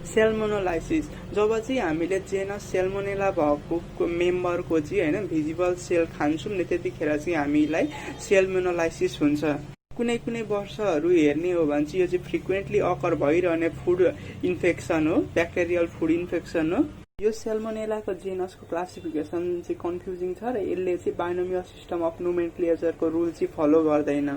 सेल्मोनोलाइसिस जब चाहिँ हामीले genus Salmonella भएको मेम्बरको चाहिँ होइन भिजिबल सेल खान्छौँ नि त्यतिखेर चाहिँ हामीलाई सेल्मोनोलाइसिस हुन्छ। कुनै कुनै वर्षहरू हेर्ने हो भने चाहिँ यो चाहिँ फ्रिक्वेन्टली अकर भइरहने फुड इन्फेक्सन हो, ब्याक्टेरियल फुड इन्फेक्सन हो। यो सेल्मोनेलाको जेनसको क्लासिफिकेसन चाहिँ कन्फ्युजिङ छ र यसले चाहिँ बाइनोमियल सिस्टम अफ नोमेनक्लेचरको रुल चाहिँ फलो गर्दैन।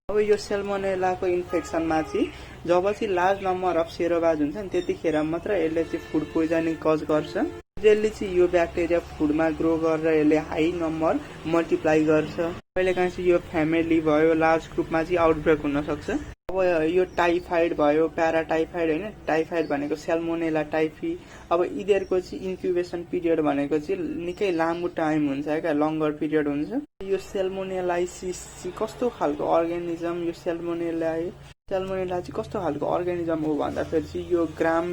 अब यो सेल्मोनेलाको इन्फेक्सनमा चाहिँ जब चाहिँ लार्ज नम्बर अफ सेरोबाज हुन्छ नि त्यतिखेर मात्र यसले चाहिँ फुड पोइजनिङ कज गर्छ। यसले चाहिँ यो ब्याक्टेरिया फुडमा ग्रो गरेर यसले हाई नम्बर मल्टिप्लाई गर्छ। कहिलेकाहीँ चाहिँ यो फ्यामिली भयो, लार्ज ग्रुपमा चाहिँ आउटब्रेक हुन सक्छ। अब यो टाइफाइड भयो, प्याराटाइफाइड होइन, टाइफाइड भनेको सेल्मोनेला टाइफी। अब यिनीहरूको चाहिँ इन्क्युबेसन पिरियड भनेको चाहिँ निकै लामो टाइम हुन्छ क्या, लङ्गर पिरियड हुन्छ। यो सेल्मोनेलाइसिस चाहिँ कस्तो खालको अर्गानिजम, यो सेल्मोनेला चाहिँ कस्तो खालको अर्गानिजम हो भन्दाखेरि चाहिँ यो gram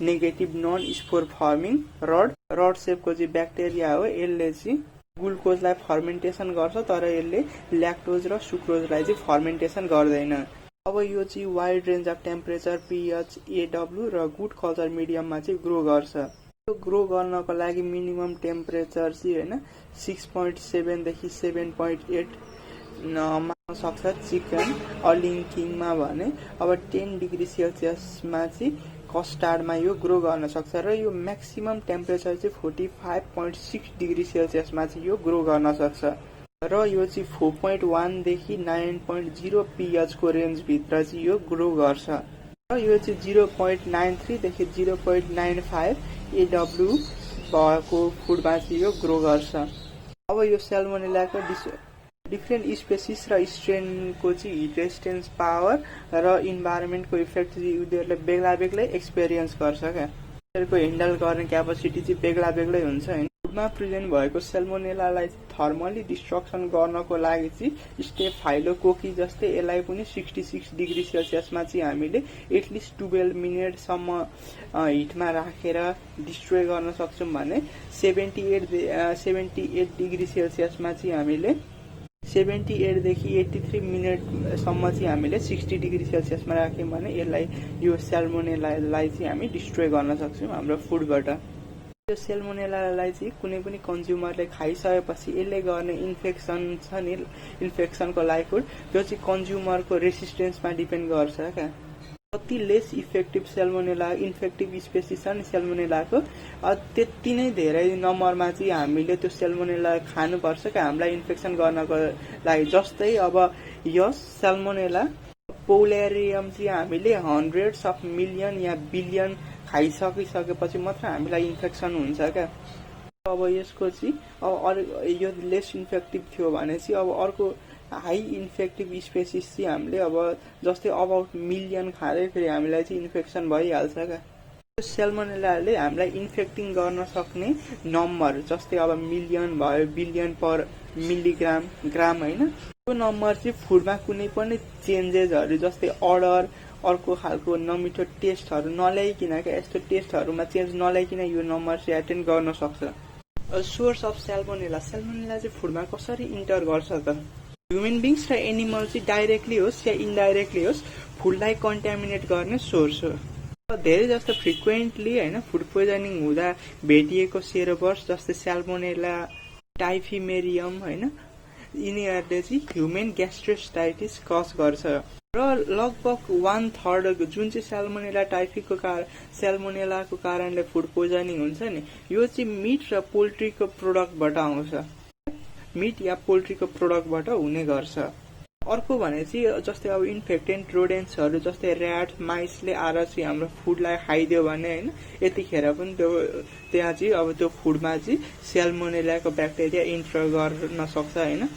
negative non spore forming rod सेपको चाहिँ ब्याक्टेरिया हो। यसले चाहिँ ग्लुकोजलाई फर्मेन्टेसन गर्छ तर यसले ल्याक्टोज र सुक्रोजलाई चाहिँ फर्मेन्टेसन गर्दैन। अब यो चाहिँ wide range of temperature pH AW र गुड कल्चर मिडियममा चाहिँ ग्रो गर्छ। यो ग्रो गर्नको लागि मिनिमम टेम्परेचर चाहिँ होइन 6.7 देखि 7.8 मा सक्छ चिकन अलिङ्किङमा भने। अब 10 डिग्री सेल्सियसमा चाहिँ कस्टार्डमा यो ग्रो गर्न सक्छ र यो म्याक्सिमम टेम्परेचर चाहिँ 45.6 डिग्री सेल्सियसमा चाहिँ यो ग्रो गर्न सक्छ र यो चाहिँ 4.1 देखि 9.0 pH को रेन्जभित्र चाहिँ यो ग्रो गर्छ र यो चाहिँ 0.93 देखि 0.95 AW भएको फुडमा चाहिँ यो ग्रो गर्छ। अब यो सेल्मोनेलाको डिफ्रेन्ट स्पेसिस र स्ट्रेनको चाहिँ हिट रेजिस्टेन्स पावर र इन्भाइरोमेन्टको इफेक्ट चाहिँ उनीहरूले बेग्ला बेग्लै एक्सपिरियन्स गर्छ क्या। उनीहरूको ह्यान्डल गर्ने क्यापासिटी चाहिँ बेग्ला बेग्लै हुन्छ होइन। फुडमा प्रेजेन्ट भएको सेल्मोनेलालाई थर्मली डिस्ट्रक्सन गर्नको लागि चाहिँ स्टेफाइलोकोकी जस्तै यसलाई पनि 66 डिग्री सेल्सियसमा चाहिँ हामीले एटलिस्ट 12 मिनटसम्म हिटमा राखेर डिस्ट्रोय गर्न सक्छौँ भने 78 डिग्री सेल्सियसमा चाहिँ हामीले 78 देखि 83 मिनटसम्म चाहिँ हामीले 60 डिग्री सेल्सियसमा राख्यौँ भने यसलाई यो सेल्मोनेलालाई चाहिँ हामी डिस्ट्रोय गर्न सक्छौँ हाम्रो फुडबाट। यो सेल्मोनेलालाई चाहिँ कुनै पनि कन्ज्युमरले खाइसकेपछि यसले गर्ने इन्फेक्सन छ नि, इन्फेक्सनको लाइफहुड त्यो चाहिँ कन्ज्युमरको रेसिस्टेन्समा डिपेन्ड गर्छ क्या। कति less effective salmonella infective species छ नि सेल्मोनेलाको त्यति नै धेरै नम्बरमा चाहिँ हामीले त्यो सेल्मोनेला खानुपर्छ क्या हामीलाई इन्फेक्सन गर्नको लागि। जस्तै अब यस सेल्मोनेला पोलेरियम चाहिँ हामीले हन्ड्रेड्स अफ मिलियन या बिलियन खाइसकिसकेपछि मात्र हामीलाई इन्फेक्सन हुन्छ क्या। अब यसको चाहिँ अब यो लेस इन्फेक्टिभ थियो भने चाहिँ अब अर्को हाई इन्फेक्टिभ स्पेसिस चाहिँ हामीले अब जस्तै अबाउट मिलियन खाँदैखेरि हामीलाई चाहिँ इन्फेक्सन भइहाल्छ क्या। यो सेल्मोनेलाले हामीलाई इन्फेक्टिङ गर्न सक्ने नम्बर जस्तै अब मिलियन भयो, बिलियन पर मिलिग्राम ग्राम होइन, त्यो नम्बर चाहिँ फुडमा कुनै पनि चेन्जेसहरू जस्तै अर्डर अर्को खालको नमिठो टेस्टहरू नल्याइकन क्या, यस्तो टेस्टहरूमा चेन्ज नल्याइकन यो नम्बर चाहिँ एटेन्ड गर्न सक्छ। सोर्स अफ सेल्मोनेला चाहिँ फुडमा कसरी इन्टर गर्छ त? ह्युमन बिङ्स र एनिमल चाहिँ डाइरेक्टली होस् या इन्डाइरेक्टली होस् फुडलाई कन्ट्यामिनेट गर्ने सोर्स हो। धेरै जस्तो फ्रिक्वेन्टली होइन फुड पोइजनिङ हुँदा भेटिएको सेरोबर्स जस्तै सेल्मोनेला टाइफिमेरियम होइन यिनीहरूले चाहिँ ह्युमन ग्यास्ट्रोस्टाइटिस कज गर्छ र लगभग 1/3 जुन चाहिँ सेल्मोनेला टाइफीको सेल्मोनेलाको कारणले फुड पोइजनिङ हुन्छ नि यो चाहिँ मिट र पोल्ट्रीको प्रोडक्टबाट आउँछ, मिट या पोल्ट्रीको प्रोडक्टबाट हुने गर्छ। अर्को भने चाहिँ जस्तै अब इन्फेक्टेन्ट रोडेन्ट्सहरू जस्तै ऱ्याट माइसले आएर चाहिँ हाम्रो फुडलाई खाइदियो भने होइन यतिखेर पनि त्यहाँ चाहिँ अब त्यो फुडमा चाहिँ सेल्मोनेलाको ब्याक्टेरिया इन्टर गर्न सक्छ होइन।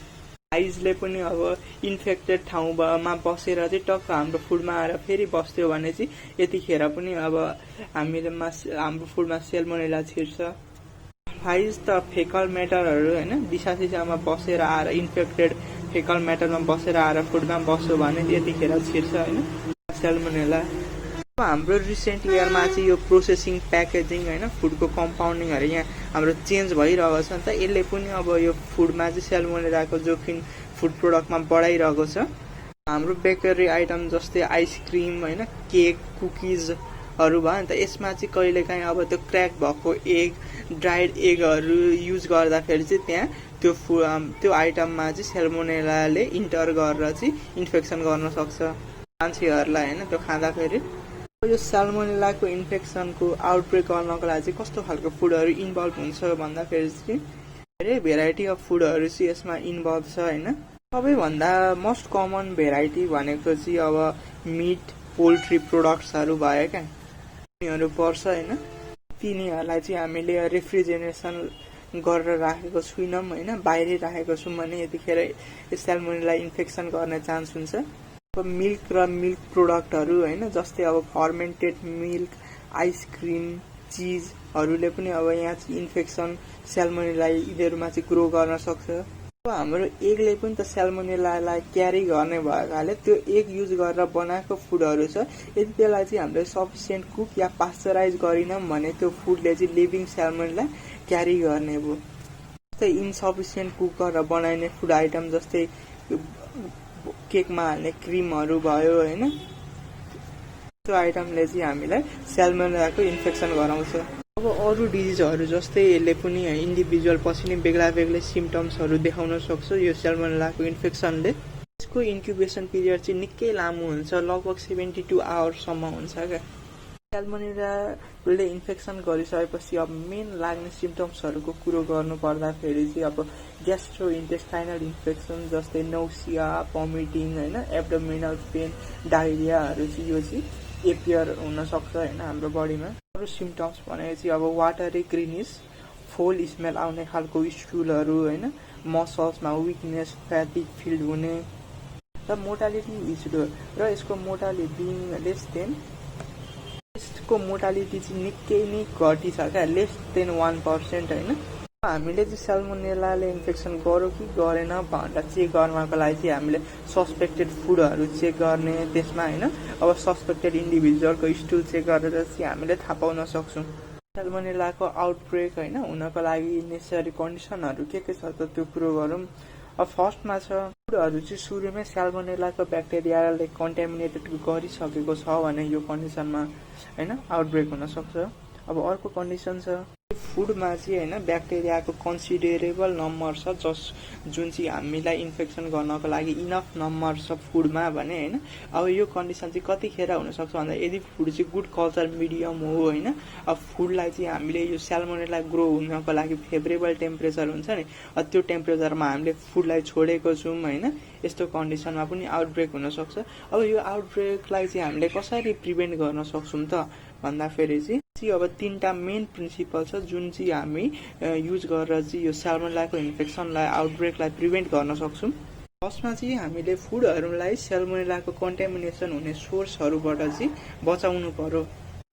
आइजले पनि अब इन्फेक्टेड ठाउँमा बसेर चाहिँ टक्क हाम्रो फुडमा आएर फेरि बस्थ्यो भने चाहिँ यतिखेर पनि अब हाम्रो फुडमा सेल्मोनेला छिर्छ। फाइज त फेकल म्याटरहरू होइन दिशासिसामा बसेर आएर इन्फेक्टेड फेकल म्याटरमा बसेर आएर फुडमा बस्यो भने यतिखेर छिर्छ होइन सेल्मोनेला। अब हाम्रो रिसेन्ट इयरमा चाहिँ यो प्रोसेसिङ प्याकेजिङ होइन फुडको कम्पाउन्डिङहरू यहाँ हाम्रो चेन्ज भइरहेको छ नि त, यसले पनि अब यो फुडमा चाहिँ सेल्मोनेलाको जोखिम फुड प्रोडक्टमा बढाइरहेको छ। हाम्रो बेकरी आइटम जस्तै आइसक्रिम होइन केक कुकिज भयो नि त यसमा चाहिँ कहिलेकाहीँ अब त्यो क्र्याक भएको एग ड्राइड एगहरू युज गर्दाखेरि चाहिँ त्यहाँ त्यो आइटममा चाहिँ सेल्मोनेलाले इन्टर गरेर चाहिँ इन्फेक्सन गर्न सक्छ मान्छेहरूलाई होइन त्यो खाँदाखेरि। यो सेल्मोनेलाको इन्फेक्सनको आउटब्रेक गर्नको लागि चाहिँ कस्तो खालको फुडहरू इन्भल्भ हुन्छ भन्दाखेरि चाहिँ धेरै भेराइटी अफ फुडहरू चाहिँ यसमा इन्भल्भ छ होइन। सबैभन्दा मोस्ट कमन भेराइटी भनेको चाहिँ अब मिट पोल्ट्री प्रोडक्ट्सहरू भयो क्या, तिनीहरू पर्छ होइन। तिनीहरूलाई चाहिँ हामीले रेफ्रिजरेसन गरेर राखेको छैनौँ होइन, बाहिरै राखेको छौँ भने यतिखेर सेल्मोनेला इन्फेक्सन गर्ने चान्स हुन्छ। अब मिल्क र मिल्क प्रोडक्टहरू होइन, जस्तै अब फर्मेन्टेड मिल्क, आइसक्रिम, चिजहरूले पनि अब यहाँ चाहिँ इन्फेक्सन सेल्मोनेला यिनीहरूमा चाहिँ ग्रो गर्न सक्छ। अब हाम्रो एगले पनि त सेल्मोनेलालाई क्यारी गर्ने भएकाले त्यो एग युज गरेर बनाएको फुडहरू छ, यदि त्यसलाई चाहिँ हामीले सफिसियन्ट कुक या पास्चराइज गरिनौँ भने त्यो फुडले चाहिँ लिभिङ सेल्मोनेला क्यारी गर्ने भयो। जस्तै इन्सफिसियन्ट कुक गरेर बनाइने फुड आइटम जस्तै केकमा हाल्ने क्रिमहरू भयो होइन, त्यो आइटमले चाहिँ हामीलाई सेल्मोनेलाको इन्फेक्सन गराउँछ। अब अरू डिजिजहरू जस्तै यसले पनि इन्डिभिजुअल पछि नै बेग्ला बेग्लै सिम्टम्सहरू देखाउन सक्छ यो सेल्मोनेलाको इन्फेक्सनले। यसको इन्क्युबेसन पिरियड चाहिँ निकै लामो हुन्छ, लगभग 72 आवर्ससम्म हुन्छ क्या। सेल्मोनेलाले इन्फेक्सन गरिसकेपछि अब मेन लाग्ने सिम्टम्सहरूको कुरो गर्नु पर्दाखेरि चाहिँ अब ग्यास्ट्रो इन्टेस्टाइनल इन्फेक्सन जस्तै नौसिया, भमिटिङ होइन, एब्डोमिनल पेन, डायरियाहरू चाहिँ यो चाहिँ एपियर हुन सक्छ होइन हाम्रो बडीमा। अरू सिम्टम्स भनेको चाहिँ अब वाटरी ग्रिनिस, फोल स्मेल आउने खालको स्टुलहरू होइन, मसल्समा विकनेस, फ्याटिक फिल हुने र मोर्टालिटी इज लो र यसको मोर्टालिटी लेस देन यसको मोर्टालिटी चाहिँ निकै नै घटी छ क्या, लेस देन 1% होइन। हामीले चाहिँ सेल्मोनेलाले इन्फेक्सन गऱ्यो कि गरेन भनेर चेक गर्नको लागि चाहिँ हामीले सस्पेक्टेड फुडहरू चेक गर्ने त्यसमा होइन। अब सस्पेक्टेड इन्डिभिजुअलको स्टुल चेक गरेर चाहिँ हामीले थाहा पाउन सक्छौँ। सेल्मोनेलाको आउटब्रेक होइन हुनको लागि नेसेसरी कन्डिसनहरू के छ त त्यो कुरो गरौँ। अब फर्स्टमा छ फुडहरू चाहिँ सुरुमै सेल्मोनेलाको ब्याक्टेरियाले कन्टामिनेटेड गरिसकेको छ भने यो कन्डिसनमा होइन आउटब्रेक हुन सक्छ। अब अर्को कन्डिसन छ फुडमा चाहिँ होइन ब्याक्टेरियाको कन्सिडरेबल नम्बर छ जुन चाहिँ हामीलाई इन्फेक्सन गर्नको लागि इनफ नम्बर छ फुडमा भने होइन। अब यो कन्डिसन चाहिँ कतिखेर हुनसक्छ भन्दा यदि फुड चाहिँ गुड कल्चर मिडियम हो होइन, अब फुडलाई चाहिँ हामीले यो सेल्मोनेला ग्रो हुनको लागि फेभरेबल टेम्परेचर हुन्छ नि, त्यो टेम्परेचरमा हामीले फुडलाई छोडेको छौँ होइन, यस्तो कन्डिसनमा पनि आउटब्रेक हुनसक्छ। अब यो आउटब्रेकलाई चाहिँ हामीले कसरी प्रिभेन्ट गर्न सक्छौँ त भन्दाखेरि चाहिँ अब 3टा मेन प्रिन्सिपल छ जुन चाहिँ हामी युज गरेर चाहिँ यो सेल्मोनेलाको इन्फेक्सनलाई आउटब्रेकलाई प्रिभेन्ट गर्न सक्छौँ। फर्स्टमा चाहिँ हामीले फुडहरूलाई सेल्मोनेलाको कन्टामिनेसन हुने सोर्सहरूबाट चाहिँ बचाउनु पर्यो।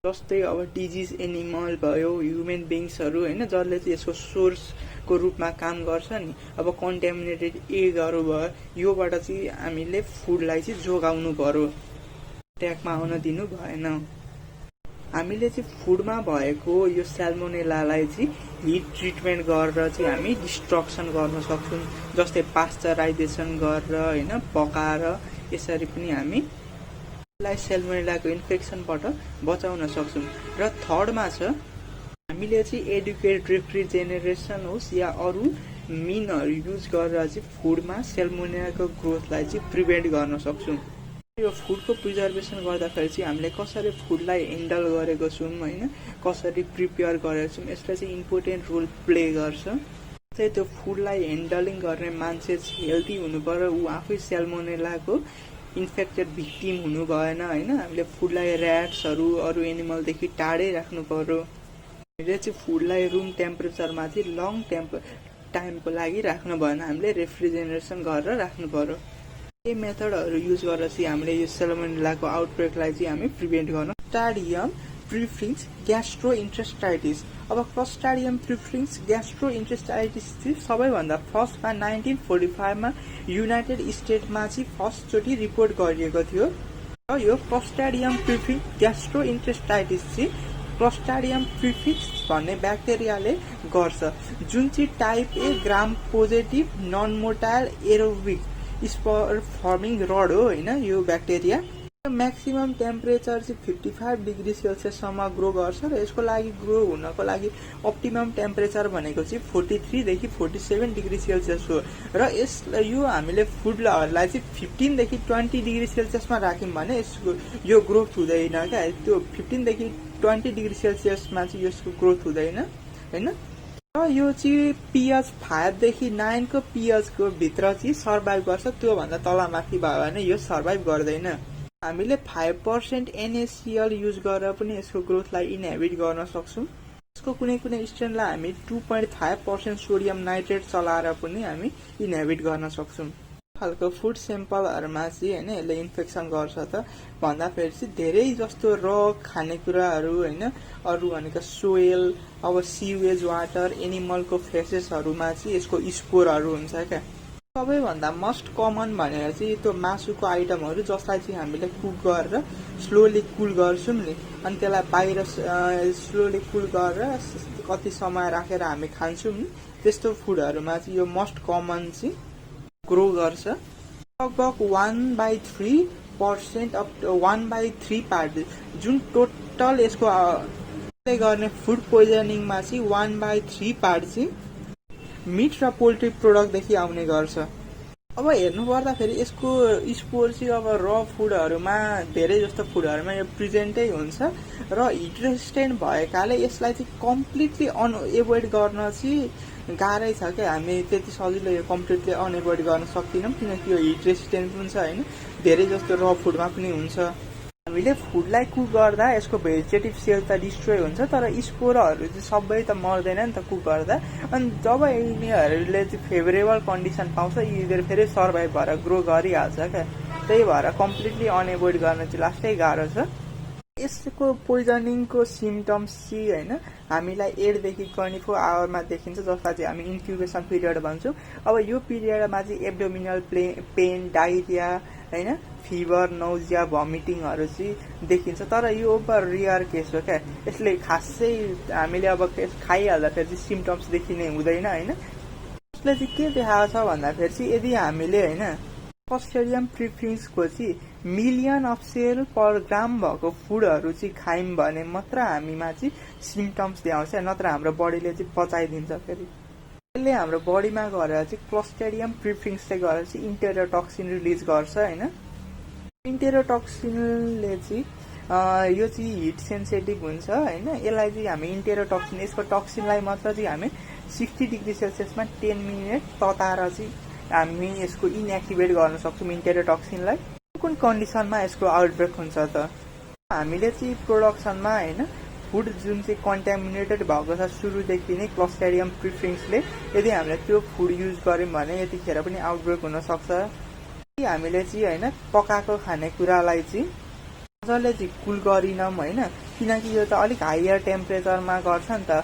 जस्तै अब डिजिज एनिमल भयो, ह्युमन बिङ्सहरू होइन, जसले चाहिँ यसको सोर्सको रूपमा काम गर्छ नि। अब कन्टामिनेटेड एगहरू भयो, योबाट चाहिँ हामीले फुडलाई चाहिँ जोगाउनु पर्यो, ट्यागमा आउन दिनु भएन। हामीले चाहिँ फुडमा भएको यो सेल्मोनेलालाई चाहिँ हिट ट्रिटमेन्ट गरेर चाहिँ हामी डिस्ट्रक्सन गर्न सक्छौँ, जस्तै पास्चराइजेसन गरेर होइन, पकाएर यसरी पनि हामी सेल्मोनेलाको इन्फेक्सनबाट बचाउन सक्छौँ। र थर्डमा छ हामीले चाहिँ एडुकेट रेफ्रिजरेसन होस् या अरू मिनहरू युज गरेर चाहिँ फुडमा सेल्मोनेलाको ग्रोथलाई चाहिँ प्रिभेन्ट गर्न सक्छौँ। यो फुडको प्रिजर्भेसन गर्दाखेरि चाहिँ हामीले कसरी फुडलाई ह्यान्डल गरेको छौँ होइन, कसरी प्रिपेयर गरेको छौँ, यसले चाहिँ इम्पोर्टेन्ट रोल प्ले गर्छ। चाहिँ त्यो फुडलाई ह्यान्डलिङ गर्ने मान्छे हेल्दी हुनु पर्यो, ऊ आफै सेल्मोनेलाको इन्फेक्टेड भिक्टिम हुनु भएन होइन। हामीले फुडलाई ऱ्याट्सहरू अरू एनिमलदेखि टाढै राख्नु पर्यो। हामीले चाहिँ फुडलाई रुम टेम्परेचरमा चाहिँ लङ टाइमको लागि राख्नु भएन, हामीले रेफ्रिजरेसन गरेर राख्नु पर्यो। यही मेथडहरू युज गरेर चाहिँ हामीले यो सेल्मोनेलाको आउटब्रेकलाई चाहिँ हामी प्रिभेन्ट गर्न। Clostridium perfringens gastroenteritis. अब क्लस्ट्रिडियम प्रिफिक्स ग्यास्ट्रोइन्टेस्टाइटिस चाहिँ सबैभन्दा फर्स्टमा 1945मा युनाइटेड स्टेट्समा चाहिँ फर्स्टचोटि रिपोर्ट गरिएको थियो। र यो क्लस्ट्रिडियम प्रिफिक्स ग्यास्ट्रोइन्टेस्टाइटिस चाहिँ क्लस्ट्रिडियम प्रिफिक्स भन्ने ब्याक्टेरियाले गर्छ, जुन चाहिँ type a gram positive non motile aerobic spore forming rod हो होइन। यो ब्याक्टेरिया म्याक्सिमम टेम्परेचर चाहिँ 55 डिग्री सेल्सियससम्म ग्रो गर्छ र यसको लागि ग्रो हुनको लागि अप्टिमम टेम्परेचर भनेको चाहिँ 43 देखि 47 डिग्री सेल्सियस हो र यो हामीले फुडहरूलाई चाहिँ 15 देखि 20 डिग्री सेल्सियसमा राख्यौँ भने यसको यो ग्रोथ हुँदैन क्या। त्यो 15 देखि 20 डिग्री सेल्सियसमा चाहिँ यसको ग्रोथ हुँदैन हैन। र यो चाहिँ pH 5 देखि 9 को pH को भित्र चाहिँ सर्भाइभ गर्छ, त्यो भन्दा तलमाथि भयो भने यो सर्भाइभ गर्दैन। हामीले 5% NaCl युज गरेर पनि यसको ग्रोथलाई इनहिबिट गर्न सक्छौं। यसको कुनै कुनै स्ट्रेनलाई हामी 2.5% सोडियम नाइट्रेट चलाएर पनि हामी इनहिबिट गर्न सक्छौं। खालको फुड स्याम्पलहरुमा चाहिँ हैन यसले इन्फेक्सन गर्छ त भन्दाखेरि चाहिँ धेरै जस्तो र खानेकुराहरु हैन अरु भनेको सोयल अब सीवेज वाटर एनिमलको फेसेसहरुमा चाहिँ यसको स्पोरहरु हुन्छ क्या। सबैभन्दा मस्ट कमन भनेर चाहिँ त्यो मासुको आइटमहरु जसलाई चाहिँ हामीले कुक गरेर स्लोली कुल गर्छौं नि अनि त्यसलाई बाहिर स्लोली कुल गरेर कति समय राखेर हामी खान्छौं नि त्यस्तो फुडहरुमा चाहिँ यो मस्ट कमन चाहिँ ग्रो गर्छ। लगभग 1/3% अप 1/3 पार्ट जुन टोटल यसको गर्ने फुड पोइजनिङमा चाहिँ 1/3 पार्ट चाहिँ मिट र पोल्ट्री प्रोडक्ट देखि आउने गर्छ। अब हेर्नु पर्दाखेरि यसको स्पोर चाहिँ अब र फुडहरुमा धेरै जस्तो फुडहरुमा यो प्रेजेन्टै हुन्छ र हिट रेजिस्टेन्ट भएकाले यसलाई चाहिँ कम्प्लिटली अनएभोइड गर्न चाहिँ गाह्रै छ के। हामी त्यति सजिलो यो कम्प्लिटली अनएभोइड गर्न सक्दिनौं किनकि यो हिट रेजिस्टेन्ट पनि छ हैन, धेरै जस्तो र फुडमा पनि हुन्छ। हामीले फुडलाई कुक गर्दा यसको भेजिटेटिभ सेल त डिस्ट्रोय हुन्छ तर स्पोरहरु चाहिँ सबै त मर्दैन नि त कुक गर्दा। अनि जब यिनीहरुले चाहिँ फेभरेबल कन्डिसन पाउँछ यिनीहरु फेरि सर्भाइभ भएर ग्रो गरिहाल्छ क्या। त्यही भएर कम्प्लिटली अनएभोइड गर्न चाहिँ लास्टै गाह्रो छ। यसको पोइजनिङको सिम्पटम्स चाहिँ हैन हामीलाई 8 देखि 24 आवरमा देखिन्छ जसलाई चाहिँ हामी इन्क्युबेसन पिरियड भन्छौं। अब यो पिरियडमा चाहिँ एब्डोमिनल पेन डायरिया हैन फिभर नौजिया भमिटिङहरु चाहिँ देखिन्छ तर यो ओभर रियर केस हो क्या। यसले खासै हामीले अब खाइहाल्दाखेरि चाहिँ सिम्पटम्स देखिने हुँदैन हैन। यसले चाहिँ के देखाएको छ भन्दाखेरि चाहिँ यदि हामीले हैन क्लोस्ट्रिडियम प्रिफिक्सको चाहिँ मिलियन अफ सेल पर ग्राम भएको फुडहरु चाहिँ खायौं भने मात्र हामीमा चाहिँ सिम्पटम्स देखाउँछ, नत्र हाम्रो बडीले चाहिँ पचाइदिन्छ। फेरि यसले हाम्रो बडीमा गएर चाहिँ क्लोस्ट्रिडियम प्रिफिक्सले गएर चाहिँ इन्टेरोटक्सिन रिलिज गर्छ हैन। इन्टेरोटक्सिनले चाहिँ यो चाहिँ हिट सेन्सिटिभ हुन्छ हैन। यसलाई चाहिँ हामी इन्टेरोटक्सिन यसको टक्सिनलाई मात्र चाहिँ हामी 60 डिग्री सेल्सियसमा 10 मिनेट तताएर चाहिँ हामी यसको इनएक्टिभेट गर्न सक्छौं इन्टेरोटक्सिनलाई। कुन कन्डिसनमा यसको आउटब्रेक हुन्छ त हामीले चाहिँ प्रोडक्सनमा हैन फुड जुन चाहिँ कन्टामिनेटेड भएको छ सुरुदेखि नै क्लोस्ट्रिडियम प्रिफिक्सले यदि हामीले त्यो फुड युज गर्यौं भने यतिखेर पनि आउटब्रेक हुन सक्छ। हामीले चाहिँ हैन पकाएको खानेकुरालाई चाहिँ मजाले चाहिँ कुल गरिनौं हैन किनकि यो त अलिक हायर टेम्परेचरमा गर्छ नि त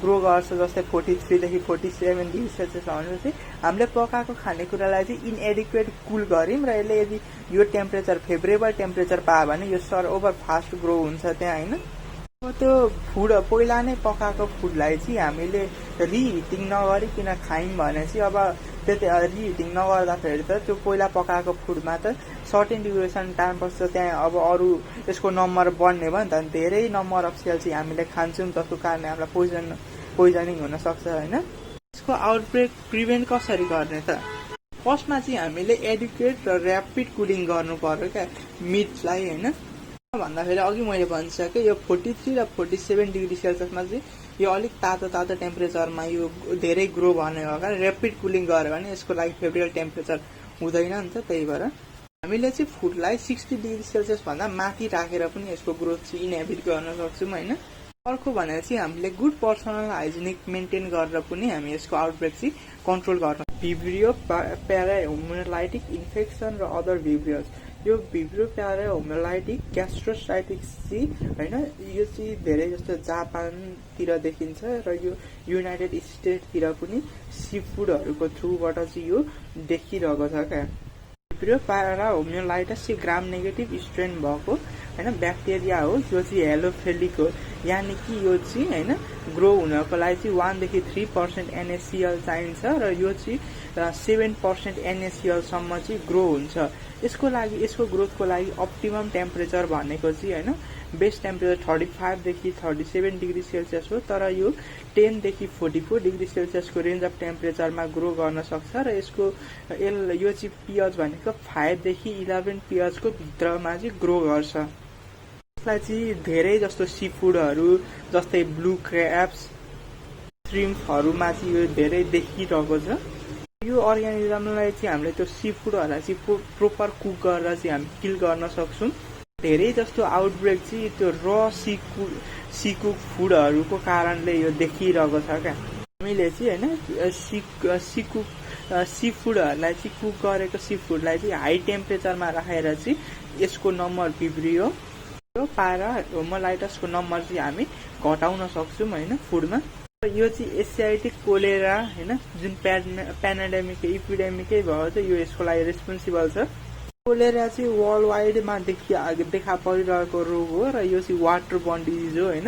ग्रो गर्छ जस्तै 43 देखि 47 डिग्री सेल्सियस भनेपछि हामीले पकाएको खानेकुरालाई चाहिँ इनएडिक्वेट कुल गर्यौं र यसले यदि यो टेम्परेचर फेभरेबल टेम्परेचर पायो भने यो सर ओभर फास्ट ग्रो हुन्छ त्यहाँ हैन। अब त्यो फुड पहिला नै पकाएको फुडलाई चाहिँ हामीले रिहिटिङ नगरिकन खायौं भने चाहिँ अब त्यति रिहिटिङ नगर्दाखेरि त त्यो पहिला पकाएको फुडमा त सर्टेन ड्युरेसन टाइम पछि त्यहाँ अब अरु यसको नम्बर बढ्ने भयो नि त धेरै नम्बर अफ सेल चाहिँ हामीले खान्छौं जसको कारणले हामीलाई पोइजनिङ हुन सक्छ हैन। यसको आउटब्रेक प्रिभेन्ट कसरी गर्ने त फर्स्टमा चाहिँ हामीले एडुकेट र र्यापिड कुलिङ गर्नु पर्यो क्या मिटलाई हैन। भन्दाखेरि अघि मैले भनिसके यो 43 र 47 डिग्री सेल्सियसमा चाहिँ यो अलिक तातो टेम्परेचरमा यो धेरै ग्रो गर्ने हो कारण र्यापिड कुलिङ गर्यो भने यसको लागि फेभरेबल टेम्परेचर हुँदैन नि त। त्यही भएर हामीले चाहिँ फुडलाई 60 डिग्री सेल्सियस भन्दा माथि राखेर पनि यसको ग्रोथ चाहिँ इनहिबिट गर्न सक्छौं हैन। अर्को भनेर चाहिँ हामीले गुड पर्सनल हाइजिनिक मेन्टेन गरेर पनि हामी यसको आउटब्रेक चाहिँ कन्ट्रोल गर्न भिब्रियो प्याराहेमोलाइटिक इन्फेक्सन र अदर भिब्रियोस यो भिब्रियो प्याराहेमोलाइटिक ग्यास्ट्रोसाइटिस चाहिँ हैन यो चाहिँ धेरै जस्तो जापानतिर देखिन्छ र यो युनाइटेड स्टेट्सतिर पनि सी फुडहरुको थ्रुबाट चाहिँ यो देखिरहेको छ क्या। भिब्रियो प्याराहेमोलाइटिस चाहिँ ग्राम नेगेटिभ स्ट्रेन भएको हैन ब्याक्टेरिया हो जो चाहिँ हेलोफिलिक हो। यानि कि यो चाहिँ होइन ग्रो हुनको लागि चाहिँ 1 देखि 3% NaCl चाहिन्छ र यो चाहिँ 7% NaCl सम्म चाहिँ ग्रो हुन्छ। यसको लागि यसको ग्रोथको लागि अप्टिमम टेम्परेचर भनेको चाहिँ होइन बेस्ट टेम्परेचर 35 देखि 37 डिग्री सेल्सियस हो, तर यो 10 देखि 44 डिग्री सेल्सियसको रेन्ज अफ टेम्परेचरमा ग्रो गर्न सक्छ र यसको यो चाहिँ pH भनेको 5 देखि 11 pH को भित्रमा चाहिँ ग्रो गर्छ। यसलाई चाहिँ धेरै जस्तो सी फुडहरू जस्तै ब्लू क्र्याब्स, श्रिम्पहरूमा चाहिँ यो धेरै देखिरहेको छ। यो अर्गानिजमलाई चाहिँ हामीले त्यो सी फुडहरूलाई चाहिँ प्रोपर कुक गरेर चाहिँ हामी किल गर्न सक्छौँ। धेरै जस्तो आउटब्रेक चाहिँ त्यो र सीकुक फुडहरूको कारणले यो देखिरहेको छ क्या। हामीले चाहिँ होइन सी फुडहरूलाई चाहिँ कुक गरेको सी फुडलाई चाहिँ हाई टेम्परेचरमा राखेर चाहिँ यसको नम्बर बिग्रियो पारा होमोलाइटसको नम्बर चाहिँ हामी घटाउन सक्छौँ होइन फुडमा। यो चाहिँ एसियाटिक कोलेरा होइन जुन पेन्डेमिक इपिडेमिकै भयो त यो यसको लागि रेस्पोन्सिबल छ। कोलेरा चाहिँ वर्ल्ड वाइडमा देखा परिरहेको रोग हो र यो चाहिँ वाटर बोर्न डिजिज हो होइन।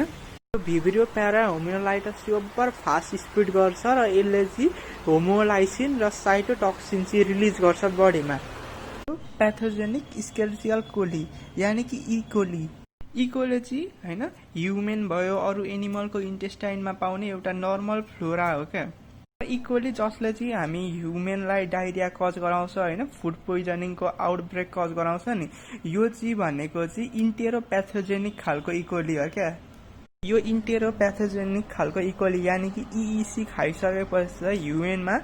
Vibrio para होमियोलाइटस over fast spread गर्छ र यसले चाहिँ होमोलाइसिन र साइटोटक्सिन चाहिँ रिलिज गर्छ बडीमा। पैथोजेनिक स्केलेटल कोली यानी कि इकोली चाहिँ होइन ह्युमन भयो अरू एनिमलको इन्टेस्टाइनमा पाउने एउटा नर्मल फ्लोरा हो क्या। इकोली जसले चाहिँ हामी ह्युमनलाई डायरिया कज गराउँछ होइन फुड पोइजनिङको आउटब्रेक कज गराउँछ नि, यो चाहिँ भनेको चाहिँ इन्टेरोप्याथोजेनिक खालको इकोली हो क्या। यो इन्टेरोप्याथोजेनिक खालको इकोली यानि कि EEC खाइसकेपछि ह्युमनमा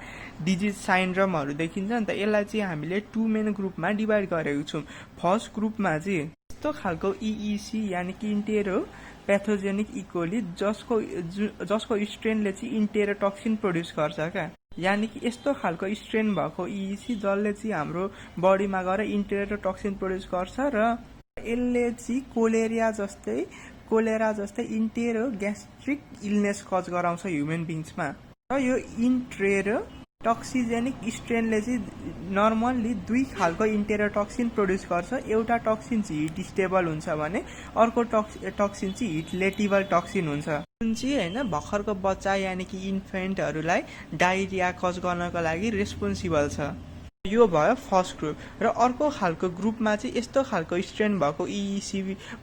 डिजिज साइन्ड्रोमहरू देखिन्छ नि त। यसलाई चाहिँ हामीले 2 मेन ग्रुपमा डिभाइड गरेको छौँ। फर्स्ट ग्रुपमा चाहिँ यस्तो खालको EEC यानि कि इन्टेरोप्याथोजेनिक इकोली जसको स्ट्रेनले चाहिँ इन्टेरोटक्सिन प्रोड्युस गर्छ क्या। यानि कि यस्तो खालको स्ट्रेन भएको EEC जसले चाहिँ हाम्रो बडीमा गएर इन्टेरोटक्सिन प्रोड्युस गर्छ र यसले चाहिँ कोलेरा जस्तै इन्टेरो ग्यास्ट्रिक इलनेस कज गराउँछ ह्युमन बिङ्समा। र यो इन्टेरोटक्सिजेनिक स्ट्रेनले चाहिँ नर्मल्ली 2 खालको इन्टेरोटक्सिन प्रोड्युस गर्छ। एउटा टक्सिन चाहिँ हिट स्टेबल हुन्छ भने अर्को टक्सिन चाहिँ हिट लेटिबल टक्सिन हुन्छ, जुन चाहिँ होइन भर्खरको बच्चा यानि कि इन्फेन्टहरूलाई डायरिया कज गर्नको लागि रेस्पोन्सिबल छ। यो भयो फर्स्ट ग्रुप। र अर्को खालको ग्रुपमा चाहिँ यस्तो खालको स्ट्रेन भएको EEC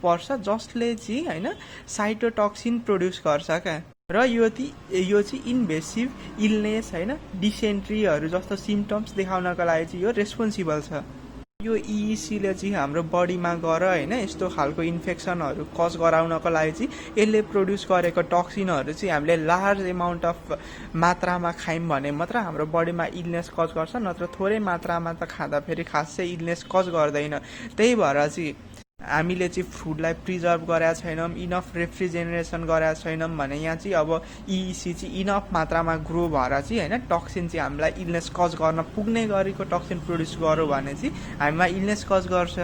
पर्छ जसले चाहिँ होइन साइटोटक्सिन प्रोड्युस गर्छ क्या। र यो चाहिँ इन्भेसिभ इलनेस होइन डिसेन्ट्रीहरू जस्तो सिम्टम्स देखाउनको लागि चाहिँ यो रेस्पोन्सिबल छ। यो EECले चाहिँ हाम्रो बडीमा गएर होइन यस्तो खालको इन्फेक्सनहरू कज गराउनको लागि चाहिँ यसले प्रोड्युस गरेको टक्सिनहरू चाहिँ हामीले लार्ज एमाउन्ट अफ मात्रामा खायौँ भने मात्र हाम्रो बडीमा इलनेस कज गर्छ, नत्र थोरै मात्रामा त खाँदा फेरि खासै इलनेस कज गर्दैन। त्यही भएर चाहिँ हामीले चाहिँ फुडलाई प्रिजर्भ गरेका छैनौँ, इनफ रेफ्रिजरेसन गरेका छैनौँ भने यहाँ चाहिँ अब EEC चाहिँ इनफ मात्रामा ग्रो भएर चाहिँ होइन टक्सिन चाहिँ हामीलाई इलनेस कज गर्न पुग्ने गरेको टक्सिन प्रोड्युस गर्यो भने चाहिँ हामीमा इलनेस कज गर्छ।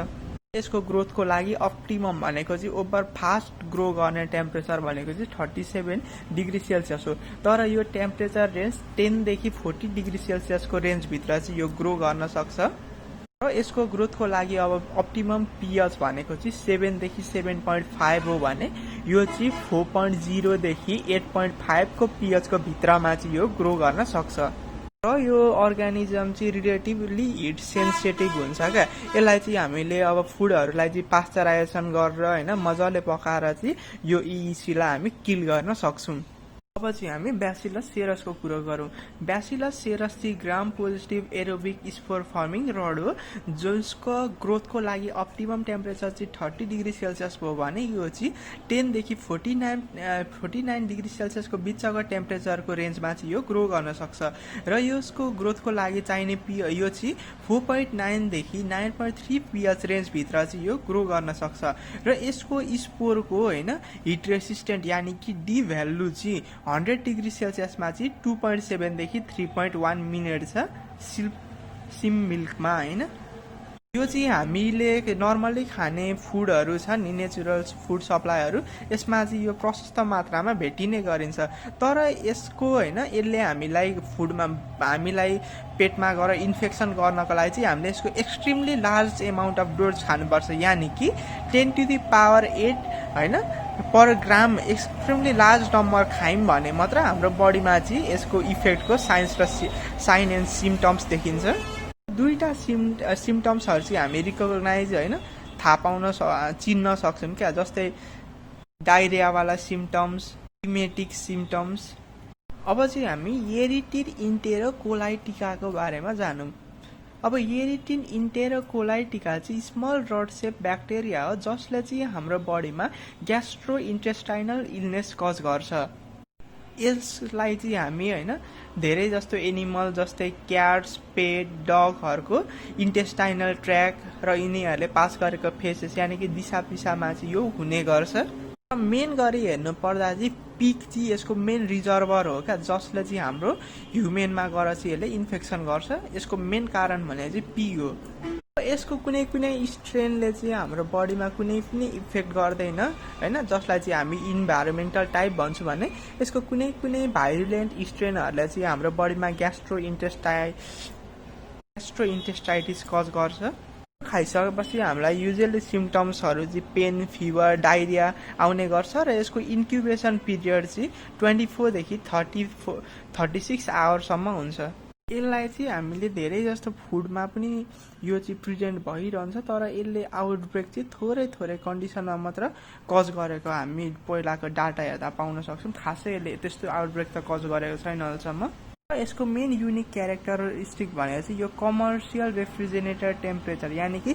यसको ग्रोथको लागि अप्टिमम भनेको चाहिँ ओभर फास्ट ग्रो गर्ने टेम्परेचर भनेको चाहिँ 37 डिग्री सेल्सियस हो। तर यो टेम्परेचर रेन्ज 10 देखि 40 डिग्री सेल्सियसको रेन्जभित्र चाहिँ यो ग्रो गर्न सक्छ। र यसको ग्रोथको लागि अब अप्टिमम pH भनेको चाहिँ 7 देखि 7.5 हो भने यो चाहिँ 4.0 देखि 8.5 को pH को भित्रमा चाहिँ यो ग्रो गर्न सक्छ। र यो अर्गानिजम चाहिँ रिलेटिभली हिट सेन्सिटिभ हुन्छ क्या। यसलाई चाहिँ हामीले अब फुडहरूलाई चाहिँ पास्चराइजेसन गरेर होइन मजाले पकाएर चाहिँ यो EECलाई हामी किल गर्न सक्छौँ। अब चाहिँ हामी ब्यासिलस सेरसको कुरो गरौँ। ब्यासिलस सेरस चाहिँ gram positive aerobic spore forming rod हो जसको ग्रोथको लागि अप्टिमम टेम्परेचर चाहिँ 30 डिग्री सेल्सियस भयो भने यो चाहिँ 10 देखि 49 डिग्री सेल्सियसको बिचको टेम्परेचरको रेन्जमा चाहिँ यो ग्रो गर्न सक्छ। र यसको ग्रोथको लागि चाहिने यो चाहिँ 4.9 देखि 9.3 pH रेन्जभित्र चाहिँ यो ग्रो गर्न सक्छ। र यसको स्पोरको होइन हिट रेसिस्टेन्ट यानि कि डी भ्यालु चाहिँ 100 डिग्री सेल्सियसमा चाहिँ 2.7 देखि 3.1 मिनट छ सिम मिल्कमा होइन। यो चाहिँ हामीले नर्मली खाने फुडहरू छ नि नेचुरल फुड सप्लाईहरू, यसमा चाहिँ यो प्रशस्त मात्रामा भेटिने गरिन्छ। तर यसको होइन यसले हामीलाई पेटमा गएर इन्फेक्सन गर्नको लागि चाहिँ हामीले यसको extremely large amount of dose खानुपर्छ, यानि कि 10 to the power 8 होइन पर ग्राम एक्सट्रिमली लार्ज नम्बर खायौँ भने मात्र हाम्रो बडीमा चाहिँ यसको इफेक्टको साइन एन्ड सिम्टम्स देखिन्छ। दुईवटा सिम्टम्सहरू चाहिँ हामी रिकगनाइज होइन थाहा पाउन चिन्न सक्छौँ क्या, जस्तै डाइरियावाला सिम्टम्स, इमेटिक सिम्टम्स। अब चाहिँ हामी येरिटिन इन्टेरोकोलाइटिकाको बारेमा जानौँ। अब येरिटिन इन्टेरोकोलाइटिका चाहिँ स्मल रड सेप ब्याक्टेरिया हो जसले चाहिँ हाम्रो बडीमा ग्यास्ट्रो इन्टेस्टाइनल इलनेस कज गर्छ। यसलाई चाहिँ हामी होइन धेरै जस्तो एनिमल जस्तै क्याट्स, पेट, डगहरूको इन्टेस्टाइनल ट्र्याक र यिनीहरूले पास गरेको फेसेस यानि कि दिशा पिसामा चाहिँ यो हुने गर्छ। मेन गरी हेर्नु पर्दा चाहिँ पिक चाहिँ यसको मेन रिजर्भर हो क्या, जसले चाहिँ हाम्रो ह्युमेनमा गएर चाहिँ यसले इन्फेक्सन गर्छ। यसको मेन कारण भने चाहिँ पी हो। यसको कुनै कुनै स्ट्रेनले चाहिँ हाम्रो बडीमा कुनै पनि इफेक्ट गर्दैन होइन, जसलाई चाहिँ हामी इन्भाइरोमेन्टल टाइप भन्छौँ भने यसको कुनै कुनै भाइरुलेन्ट स्ट्रेनहरूले चाहिँ हाम्रो बडीमा ग्यास्ट्रो इन्टेस्टाइटिस कज गर्छ। खाइसकेपछि हामीलाई युजुअली सिम्टम्सहरू चाहिँ पेन, फिभर, डाइरिया आउने गर्छ र यसको इन्क्युबेसन पिरियड चाहिँ 24 देखि 36 आवरसम्म हुन्छ। यसलाई चाहिँ हामीले धेरै जस्तो फुडमा पनि यो चाहिँ प्रेजेन्ट भइरहन्छ, तर यसले आउटब्रेक चाहिँ थोरै थोरै कन्डिसनमा मात्र कज गरेको हामी पहिलाको डाटा हेर्दा पाउन सक्छौँ। खासै यसले त्यस्तो आउटब्रेक त कज गरेको छैन अहिलेसम्म। यसको मेन युनिक क्यारेक्टरिस्टिक भनेको चाहिँ यो कमर्सियल रेफ्रिजरेटर टेम्परेचर यानि कि